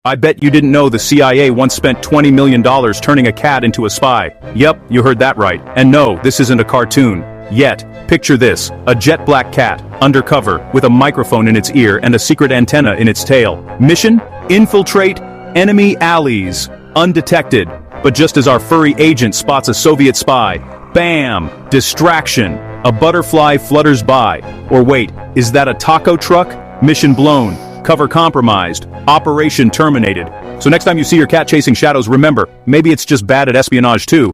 I bet you didn't know the CIA once spent $20 million turning a cat into a spy. Yep, you heard that right. And no, this isn't a cartoon. Yet, picture this, a jet black cat, undercover, with a microphone in its ear and a secret antenna in its tail. Mission? Infiltrate enemy alleys, undetected. But just as our furry agent spots a Soviet spy, bam! Distraction. A butterfly flutters by. Or wait, is that a taco truck? Mission blown. Cover compromised. Operation terminated. So next time you see your cat chasing shadows, remember, maybe it's just bad at espionage too.